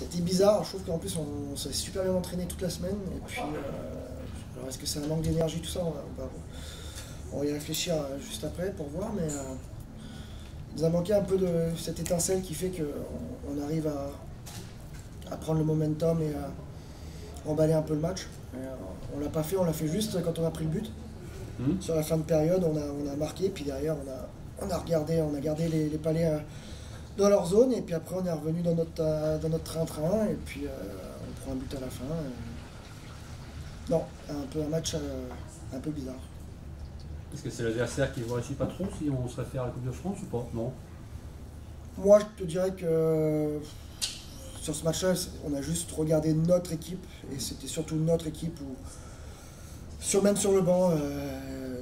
c'était bizarre. Je trouve qu'en plus on s'est super bien entraîné toute la semaine. Et puis, alors est-ce que c'est un manque d'énergie, tout ça, on va y réfléchir juste après pour voir. Mais il nous a manqué un peu de cette étincelle qui fait qu'on arrive à prendre le momentum et à emballer un peu le match. On l'a pas fait, on l'a fait juste quand on a pris le but. Sur la fin de période, on a marqué, puis derrière on a gardé les Palais dans leur zone, et puis après on est revenu dans notre train-train, et puis on prend un but à la fin. Non, un match un peu bizarre. Est-ce que c'est l'adversaire qui ne vous réussit pas trop si on se réfère à la Coupe de France ou pas? Non. Moi je te dirais que sur ce match-là, on a juste regardé notre équipe, et c'était surtout notre équipe où, même sur le banc,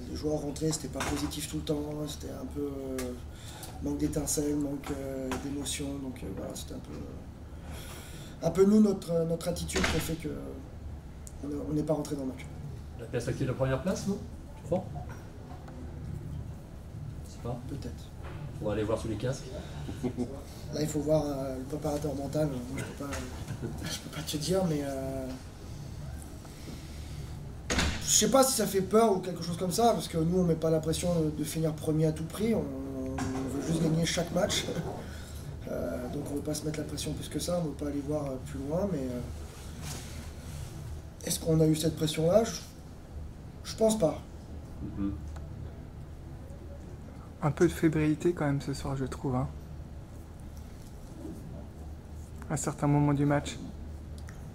les joueurs rentraient, c'était pas positif tout le temps, c'était un peu manque d'étincelle, manque d'émotion, donc voilà, c'était un peu nous, notre attitude qui a fait qu'on n'est pas rentré dans le match. La perspective de la première place, non? Tu crois? Je sais pas. Peut-être. On va aller voir sous les casques. Là, il faut voir le préparateur mental. Moi, je peux pas te dire, mais je sais pas si ça fait peur ou quelque chose comme ça, parce que nous, on met pas la pression de finir premier à tout prix. On veut juste gagner chaque match. Donc, on veut pas se mettre la pression plus que ça. On veut pas aller voir plus loin, mais est-ce qu'on a eu cette pression-là? Je pense pas. Un peu de fébrilité quand même ce soir, je trouve. Hein. À certains moments du match.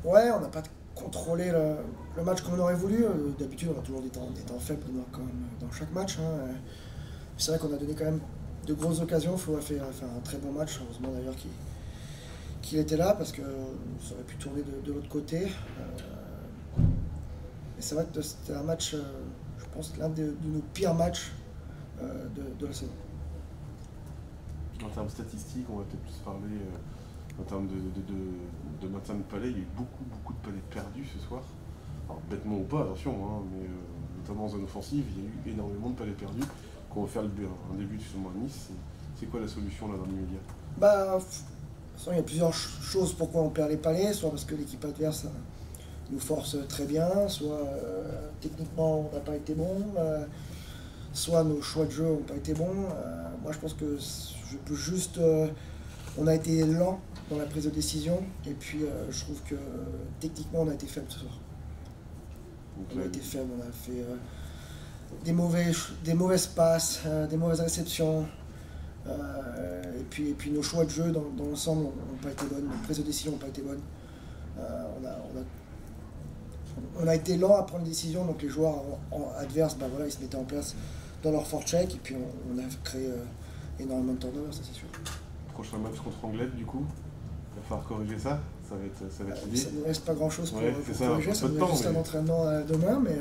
Ouais, on n'a pas contrôlé le match comme on aurait voulu. D'habitude, on a toujours des temps faibles quand même dans chaque match. Hein. C'est vrai qu'on a donné quand même de grosses occasions. Flo a fait un très bon match, heureusement d'ailleurs qu'il était là, parce que ça aurait pu tourner de l'autre côté. Et c'est vrai que c'était un match, je pense, l'un de nos pires matchs de la saison. En termes statistiques, on va peut-être plus parler en termes de maintien de palais. Il y a eu beaucoup de palais perdus ce soir. Alors bêtement ou pas, attention, hein, mais notamment en zone offensive, il y a eu énormément de palais perdus qui ont fait un début justement à Nice. C'est quoi la solution là dans l'immédiat? Bah, de toute façon, il y a plusieurs choses pourquoi on perd les palais, soit parce que l'équipe adverse nous force très bien, soit techniquement on n'a pas été bon, soit nos choix de jeu n'ont pas été bons. Moi je pense que je peux juste... on a été lent dans la prise de décision, et puis je trouve que techniquement on a été faible ce soir. On a été faible, on a fait des mauvaises passes, des mauvaises réceptions, et puis nos choix de jeu dans l'ensemble n'ont pas été bonnes, nos prises de décision n'ont pas été bonnes. On a été lent à prendre des décisions, donc les joueurs adverses, bah voilà, ils se mettaient en place dans leur forecheck, et puis on a créé énormément de turnovers, ça c'est sûr. Prochain match contre Anglette, du coup, il va falloir corriger ça. Ça va être l'idée. Ça ne nous reste pas grand chose pour corriger, ça nous reste juste un entraînement demain, mais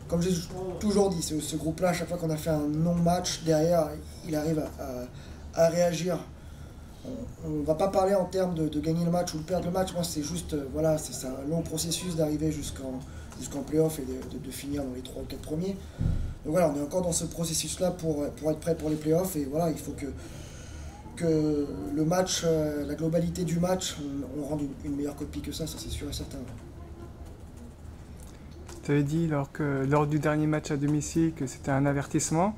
comme j'ai toujours dit, ce groupe-là, à chaque fois qu'on a fait un non-match, derrière, il arrive à réagir. On ne va pas parler en termes de gagner le match ou de perdre le match. Moi, c'est juste, voilà, c'est un long processus d'arriver jusqu'en play-off et de finir dans les 3 ou 4 premiers. Donc voilà, on est encore dans ce processus-là pour être prêt pour les play-offs. Et voilà, il faut que le match, la globalité du match, on rende une meilleure copie que ça c'est sûr et certain. Tu avais dit lors du dernier match à domicile que c'était un avertissement.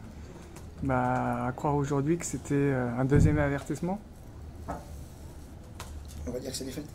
Bah, à croire aujourd'hui que c'était un deuxième avertissement. On va dire que c'est défaite.